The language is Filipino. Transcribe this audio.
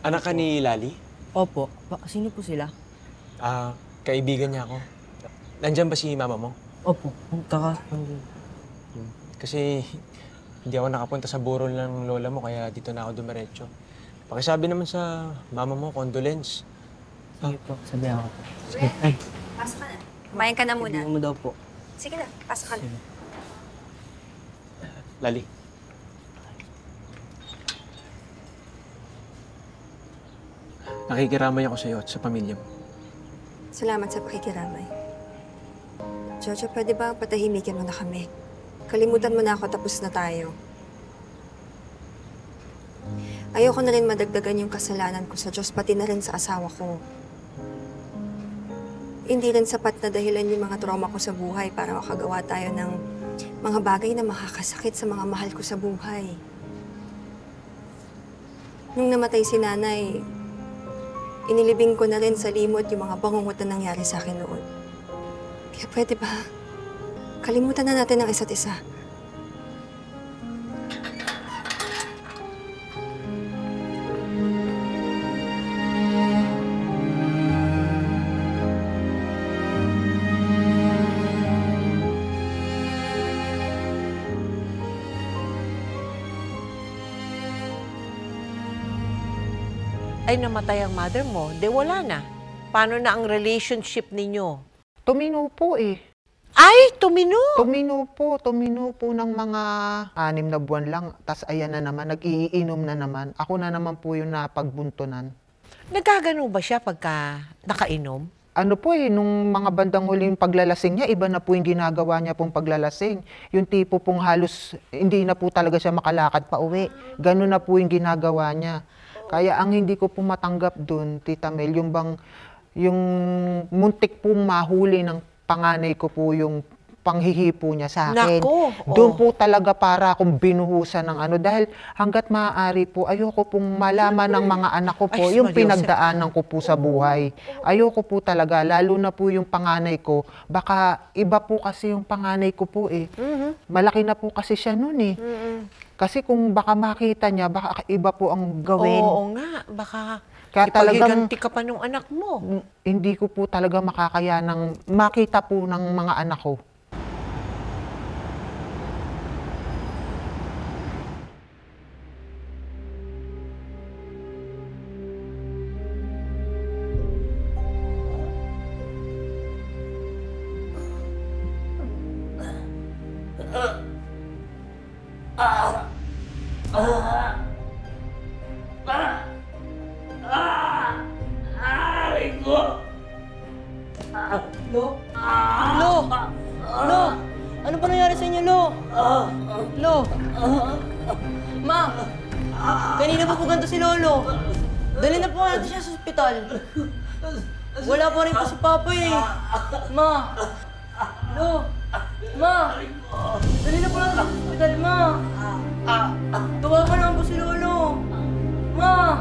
Anak ka ni Lali? Opo. Sino po sila? Kaibigan niya ako. Nandyan ba si mama mo? Opo. Punta ka. Kasi hindi ako nakapunta sa burol ng lola mo, kaya dito na ako dumiretso. Pakisabi naman sa mama mo, condolence. Sige po, sabihan ko. Sige. Ay. Pasok ka na. Kumain ka na muna. Sabihan mo daw po. Sige na, pasok ka na. Lali. Nakikiramay ako sa'yo at sa pamilya mo. Salamat sa pakikiramay. Jojo, pwede ba patahimikin mo na kami? Kalimutan mo na ako, tapos na tayo. Ayoko na rin madagdagan yung kasalanan ko sa Diyos, pati na rin sa asawa ko. Hindi rin sapat na dahilan yung mga trauma ko sa buhay para makagawa tayo ng mga bagay na makakasakit sa mga mahal ko sa buhay. Nung namatay si nanay, inilibing ko na rin sa limot yung mga bangungot na nangyari sa akin noon. Kaya pwede ba, kalimutan na natin ang isa't isa. Ay namatay ang mother mo, de wala na. Paano na ang relationship ninyo? Tumino po eh. Ay, tumino! Tumino po ng mga 6 na buwan lang. Tas ayan na naman, nag-iinom na naman. Ako na naman po yung napagbuntunan. Nagkagano ba siya pagka nakainom? Ano po eh, nung mga bandang huling paglalasing niya, iba na po yung ginagawa niya pong paglalasing. Yung tipo pong halos, hindi na po talaga siya makalakad pa uwi. Ganun na po yung ginagawa niya. Kaya ang hindi ko po matanggap dun, Tita Mel, yung muntik pong mahuli ng panganay ko po yung panghihipo niya sa akin. Nako! Doon po talaga para akong binuhusan ng ano. Dahil hanggat maaari po, ayoko pong malaman ng mga anak ko po yung pinagdaanan ko po sa buhay. Ayoko po talaga, lalo na po yung panganay ko. Baka iba po kasi yung panganay ko po eh. Malaki na po kasi siya noon eh. Kasi kung baka makita niya, baka iba po ang gawin. Oo nga, baka Kaya talagang ipaghiganti ka pa nung anak mo. hindi ko po talaga makakaya ng makita po ng mga anak ko. Lo? Lo? Lo? Ano ba nangyari sa inyo, Lo? Lo? Ma! Kanina pa po ganito si Lolo. Dali na po natin siya sa ospital. Wala pa rin po si Papa eh. Ma! Lo? Ma! Dali na po natin sa ospital, Ma! Tawagan naman po si Lolo. Ma!